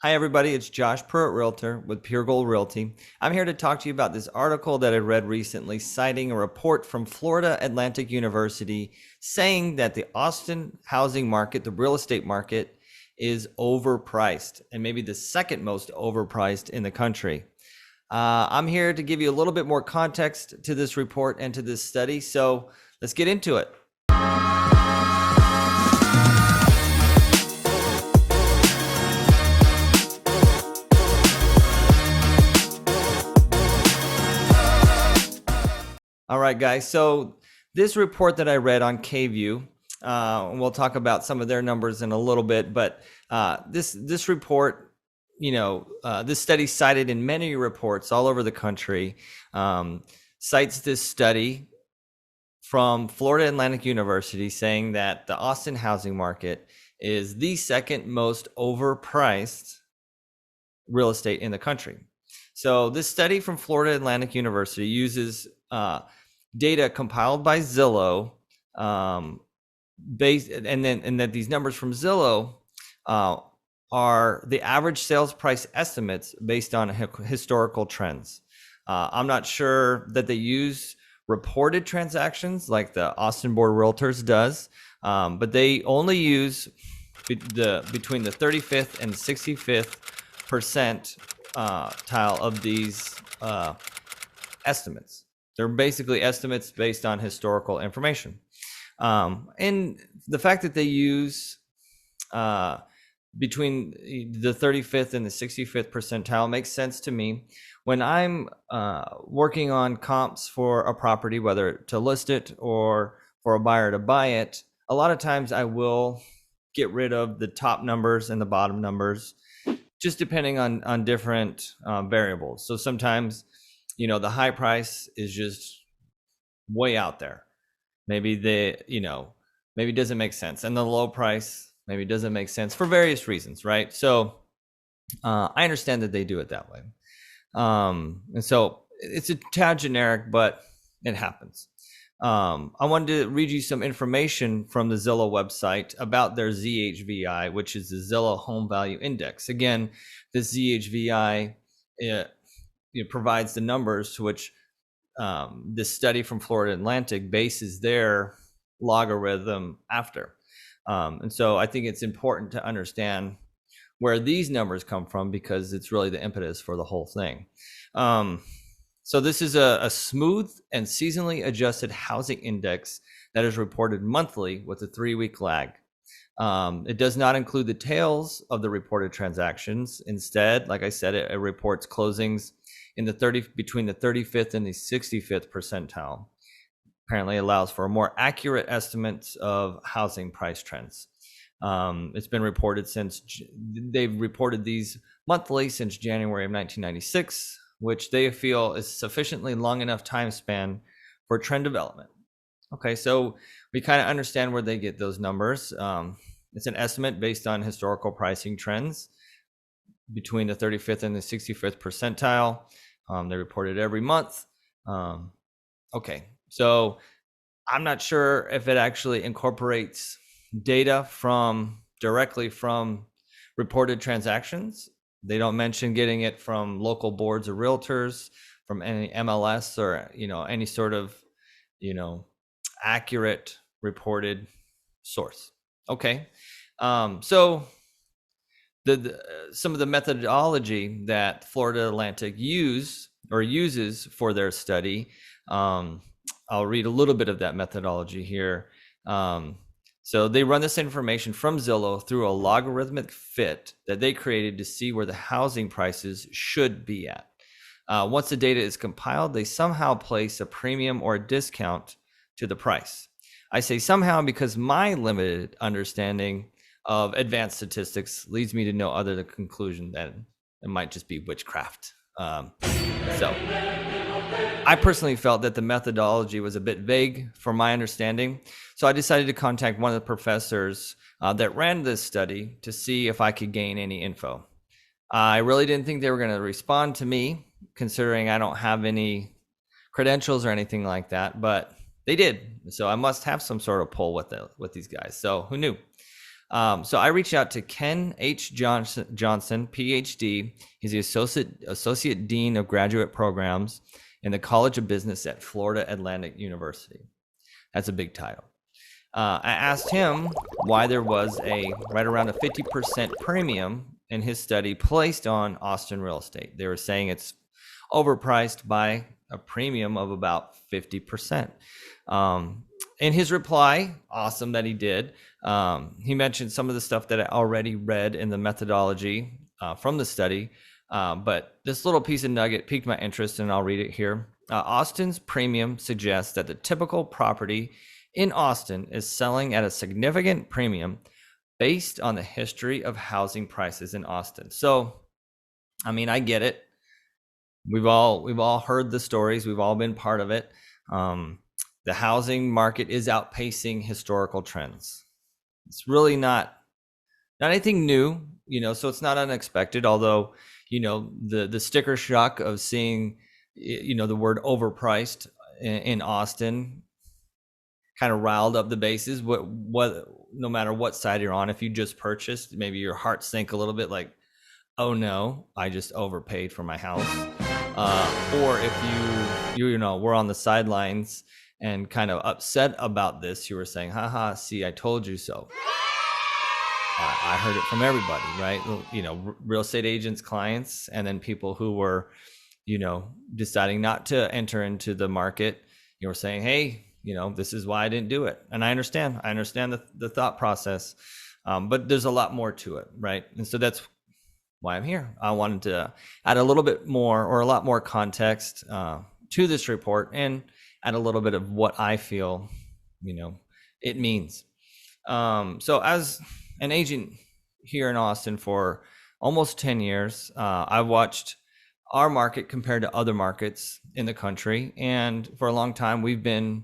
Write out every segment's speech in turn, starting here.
Hi, everybody. It's Josh Pruitt, Realtor with Pure Gold Realty. I'm here to talk to you about this article that I read recently citing a report from Florida Atlantic University saying that the Austin housing market, the real estate market, is overpriced and maybe the second most overpriced in the country. I'm here to give you a little bit more context to this report and to this study. So let's get into it. All right, guys. So this report that I read on KView, we'll talk about some of their numbers in a little bit, but this report, this study cited in many reports all over the country, cites this study from Florida Atlantic University saying that the Austin housing market is the second most overpriced real estate in the country. So this study from Florida Atlantic University uses data compiled by Zillow, and that these numbers from Zillow are the average sales price estimates based on historical trends. I'm not sure that they use reported transactions like the Austin Board of Realtors does, but they only use between the 35th and 65th percentile of these estimates. They're basically estimates based on historical information. And the fact that they use between the 35th and the 65th percentile makes sense to me. When I'm working on comps for a property, whether to list it or for a buyer to buy it, a lot of times I will get rid of the top numbers and the bottom numbers, just depending on different variables. So sometimes, the high price is just way out there. Maybe maybe it doesn't make sense. And the low price maybe doesn't make sense for various reasons, right? So I understand that they do it that way. And so it's a tad generic, but it happens. I wanted to read you some information from the Zillow website about their ZHVI, which is the Zillow Home Value Index. Again, this ZHVI provides the numbers to which this study from Florida Atlantic bases their logarithm after. And so I think it's important to understand where these numbers come from because it's really the impetus for the whole thing. So this is a smooth and seasonally adjusted housing index that is reported monthly with a 3-week lag. It does not include the tails of the reported transactions. Instead, like I said, it reports closings in between the 35th and the 65th percentile. Apparently allows for a more accurate estimates of housing price trends. It's been reported they've reported these monthly since January of 1996, which they feel is sufficiently long enough time span for trend development. Okay, so we kind of understand where they get those numbers. It's an estimate based on historical pricing trends between the 35th and the 65th percentile. They report it every month. Okay, so I'm not sure if it actually incorporates data directly from reported transactions. They don't mention getting it from local boards of realtors, from any MLS or any sort of accurate reported source. Okay, so some of the methodology that Florida Atlantic uses for their study. I'll read a little bit of that methodology here. So they run this information from Zillow through a logarithmic fit that they created to see where the housing prices should be at. Once the data is compiled, they somehow place a premium or a discount to the price. I say somehow because my limited understanding of advanced statistics leads me to no other the conclusion that it might just be witchcraft. So I personally felt that the methodology was a bit vague from my understanding. So I decided to contact one of the professors that ran this study to see if I could gain any info. I really didn't think they were going to respond to me, considering I don't have any credentials or anything like that, but they did. So I must have some sort of pull with these guys. So who knew? So I reached out to Ken H. Johnson, PhD. He's the associate dean of graduate programs in the College of Business at Florida Atlantic University. That's a big title. I asked him why there was a right around a 50% premium in his study placed on Austin real estate. They were saying it's overpriced by a premium of about 50%. In his reply, awesome that he did, he mentioned some of the stuff that I already read in the methodology from the study, but this little piece of nugget piqued my interest, and I'll read it here. Austin's premium suggests that the typical property in Austin is selling at a significant premium based on the history of housing prices in Austin. So, I mean, I get it. We've all heard the stories. We've all been part of it. The housing market is outpacing historical trends. It's really not anything new, so it's not unexpected. Although, the sticker shock of seeing, the word overpriced in Austin kind of riled up the bases. What no matter what side you're on, if you just purchased, maybe your heart sank a little bit, like, oh no, I just overpaid for my house. Or if you were on the sidelines and kind of upset about this, you were saying, haha, see, I told you so. I heard it from everybody, right? Real estate agents, clients, and then people who were, deciding not to enter into the market. You were saying, hey, this is why I didn't do it. And I understand the thought process, but there's a lot more to it, right? And so that's why I'm here. I wanted to add a little bit more, or a lot more context to this report, and add a little bit of what I feel, it means. So as an agent here in Austin for almost 10 years, I've watched our market compared to other markets in the country. And for a long time, we've been,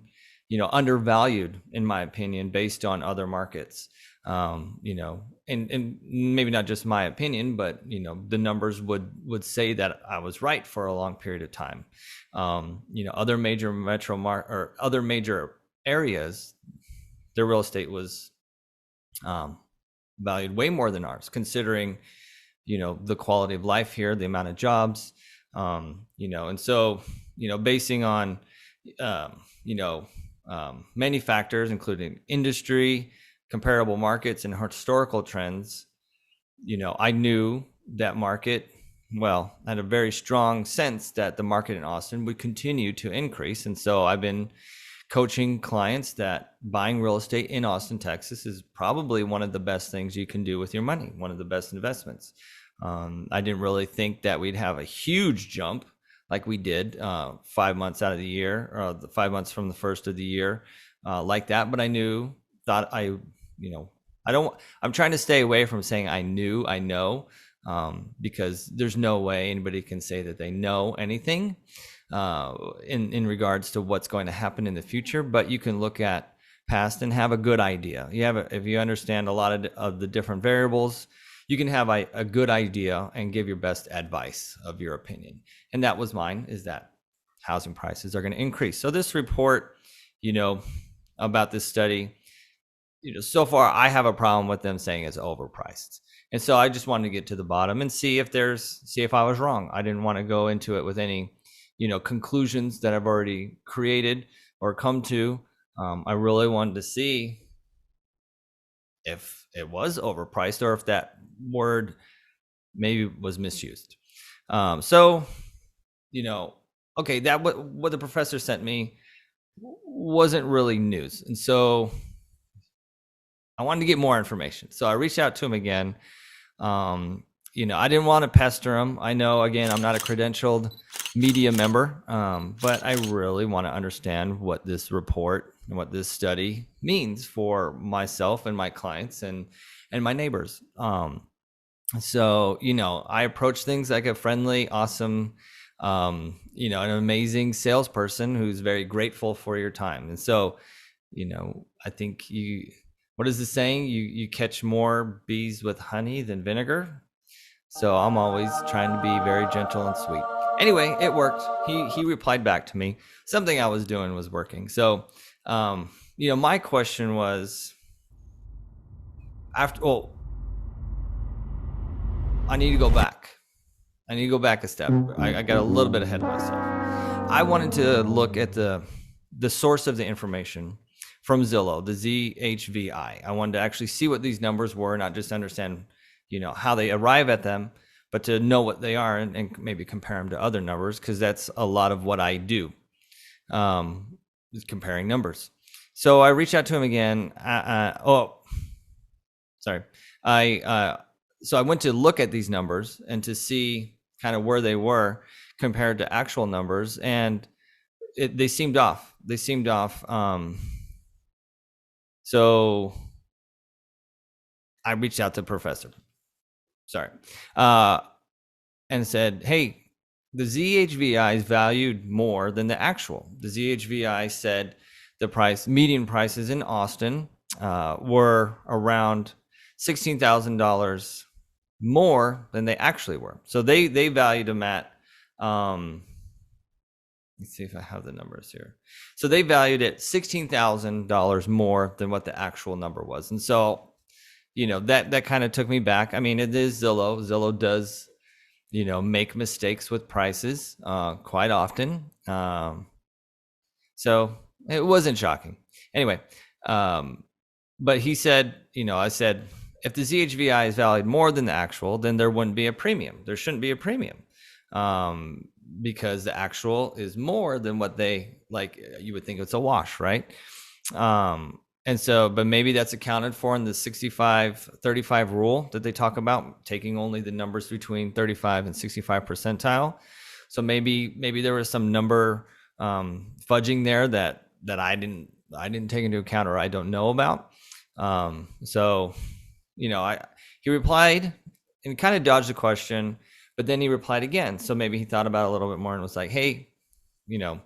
undervalued, in my opinion, based on other markets. And maybe not just my opinion, but, the numbers would say that I was right for a long period of time. Other major or other major areas, their real estate was valued way more than ours, considering, the quality of life here, the amount of jobs, and so, basing on, many factors, including industry, comparable markets, and historical trends, I knew that market well. I had a very strong sense that the market in Austin would continue to increase. And so I've been coaching clients that buying real estate in Austin, Texas is probably one of the best things you can do with your money, one of the best investments. I didn't really think that we'd have a huge jump like we did 5 months out of the year, or the 5 months from the first of the year, like that. But I'm trying to stay away from saying I know, because there's no way anybody can say that they know anything in regards to what's going to happen in the future. But you can look at past and have a good idea. If you understand a lot of the different variables, you can have a good idea and give your best advice of your opinion. And that was mine, is that housing prices are going to increase. So this report, about this study, so far I have a problem with them saying it's overpriced. And so I just wanted to get to the bottom and see if I was wrong. I didn't want to go into it with any, conclusions that I've already created or come to. I really wanted to see if it was overpriced, or if that word maybe was misused. Okay, that what the professor sent me wasn't really news. And so I wanted to get more information. So I reached out to him again. I didn't want to pester him. I know, again, I'm not a credentialed media member, but I really want to understand what this report and what this study means for myself and my clients and my neighbors. So, I approach things like a friendly, awesome, an amazing salesperson who's very grateful for your time. And so, I think what is the saying? You catch more bees with honey than vinegar. So I'm always trying to be very gentle and sweet. Anyway, it worked. He replied back to me. Something I was doing was working. So, my question was, I need to go back. I need to go back a step. I got a little bit ahead of myself. I wanted to look at the source of the information from Zillow, the ZHVI. I wanted to actually see what these numbers were, not just understand, how they arrive at them, but to know what they are and maybe compare them to other numbers, because that's a lot of what I do, is comparing numbers. So I reached out to him again. So I went to look at these numbers and to see kind of where they were compared to actual numbers, and they seemed off. So I reached out to Professor. And said, hey, the ZHVI is valued more than the actual. The ZHVI said the median prices in Austin were around $16,000 more than they actually were. So they valued them at, let's see if I have the numbers here. So they valued it $16,000 more than what the actual number was. And so, that kind of took me back. I mean, it is Zillow. Zillow does, make mistakes with prices quite often. So it wasn't shocking. Anyway, but he said, I said, if the ZHVI is valued more than the actual, then there wouldn't be a premium. There shouldn't be a premium because the actual is more than what they, like, you would think it's a wash, right? And so, but maybe that's accounted for in the 65-35 rule that they talk about, taking only the numbers between 35 and 65 percentile. So maybe there was some number fudging there that I didn't take into account, or I don't know about. So, he replied and kind of dodged the question, but then he replied again. So maybe he thought about it a little bit more and was like, hey, maybe I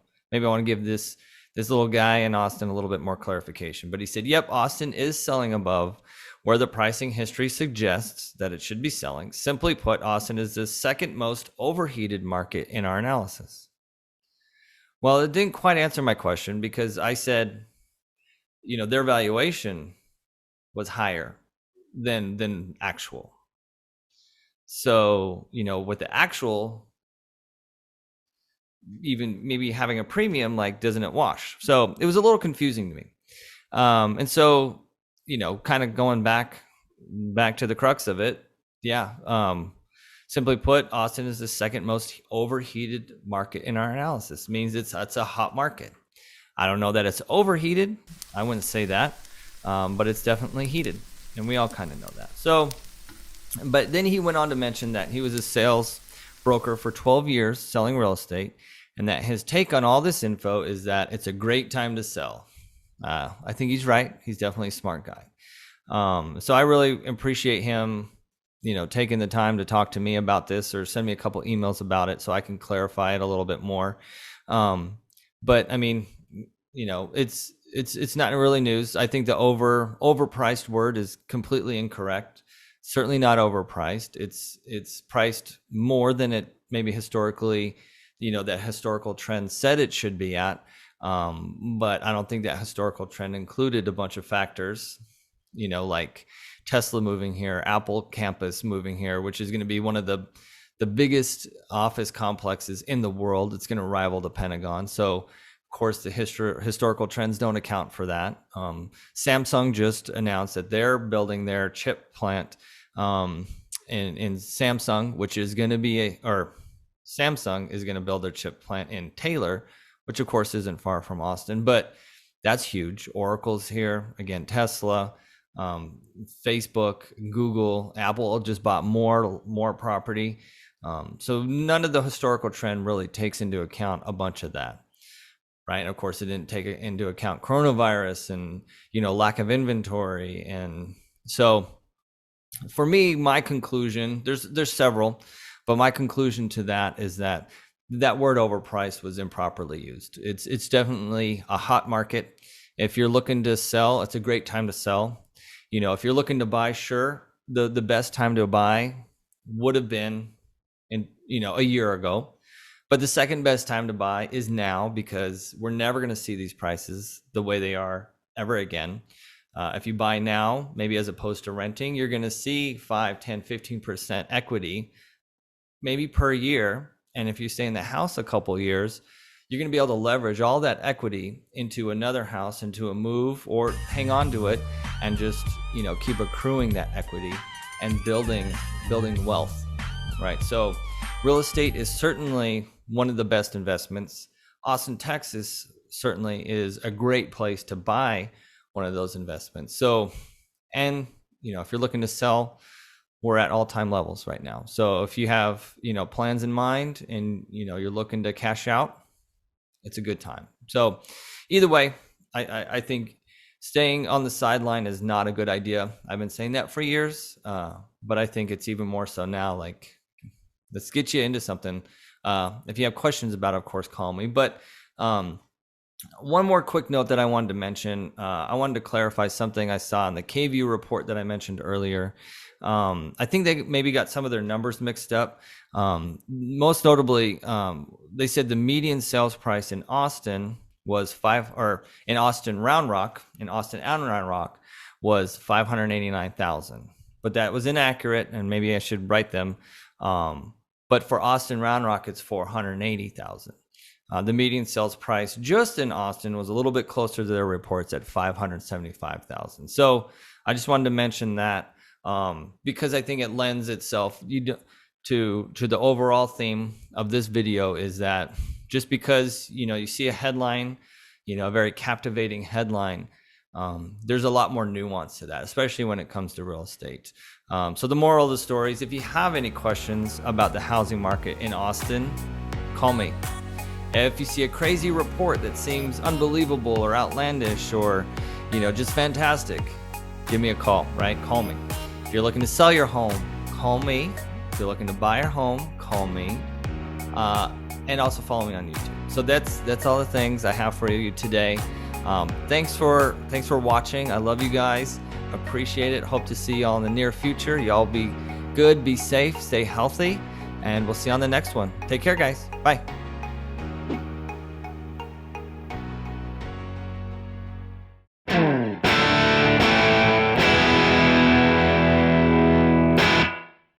want to give this little guy in Austin a little bit more clarification. But he said, yep, Austin is selling above where the pricing history suggests that it should be selling. Simply put, Austin is the second most overheated market in our analysis. Well, it didn't quite answer my question, because I said, their valuation was higher than actual. So, with the actual, even maybe having a premium, like, doesn't it wash? So it was a little confusing to me. And so, kind of going back to the crux of it. Yeah. Simply put, Austin is the second most overheated market in our analysis. It means it's a hot market. I don't know that it's overheated. I wouldn't say that, but it's definitely heated, and we all kind of know that. So, but then he went on to mention that he was a sales broker for 12 years selling real estate, and that his take on all this info is that it's a great time to sell. I think he's right. He's definitely a smart guy. So I really appreciate him, taking the time to talk to me about this, or send me a couple emails about it so I can clarify it a little bit more. But I mean, it's not really news. I think the overpriced word is completely incorrect. Certainly not overpriced. It's priced more than it maybe historically, that historical trend said it should be at. But I don't think that historical trend included a bunch of factors, like Tesla moving here, Apple campus moving here, which is going to be one of the biggest office complexes in the world. It's going to rival the Pentagon. So, of course, the historical trends don't account for that. Samsung just announced that they're building their chip plant in Samsung, which is going to be Samsung is going to build their chip plant in Taylor, which of course isn't far from Austin, but that's huge. Oracle's here again, Tesla, Facebook, Google, Apple just bought more property. So none of the historical trend really takes into account a bunch of that. Right. And of course, it didn't take into account coronavirus and, lack of inventory. And so for me, my conclusion, there's several, but my conclusion to that is that word overpriced was improperly used. It's definitely a hot market. If you're looking to sell, it's a great time to sell. If you're looking to buy, sure, the best time to buy would have been a year ago. But the second best time to buy is now, because we're never going to see these prices the way they are ever again. If you buy now, maybe as opposed to renting, you're going to see 5, 10, 15% equity, maybe per year. And if you stay in the house a couple years, you're going to be able to leverage all that equity into another house, into a move, or hang on to it and just, keep accruing that equity and building wealth, right? So real estate is certainly one of the best investments. Austin, Texas certainly is a great place to buy one of those investments. So, and, if you're looking to sell, we're at all-time levels right now. So if you have, plans in mind and, you're looking to cash out, it's a good time. So either way, I think staying on the sideline is not a good idea. I've been saying that for years, but I think it's even more so now. Like, let's get you into something. If you have questions about it, of course, call me. But one more quick note that I wanted to mention. I wanted to clarify something I saw in the KView report that I mentioned earlier. I think they maybe got some of their numbers mixed up. Most notably, they said the median sales price in Austin was in Austin and Round Rock was $589,000. But that was inaccurate, and maybe I should write them. But for Austin Round Rock, it's $480,000. The median sales price just in Austin was a little bit closer to their reports at $575,000. So I just wanted to mention that because I think it lends itself to the overall theme of this video, is that just because you see a headline, a very captivating headline, there's a lot more nuance to that, especially when it comes to real estate. So the moral of the story is, if you have any questions about the housing market in Austin, call me. If you see a crazy report that seems unbelievable or outlandish or, just fantastic, give me a call, right? Call me. If you're looking to sell your home, call me. If you're looking to buy your home, call me. And also follow me on YouTube. So that's all the things I have for you today. Thanks for watching. I love you guys. Appreciate it. Hope to see y'all in the near future. Y'all be good, be safe, stay healthy, and we'll see you on the next one. Take care, guys. Bye.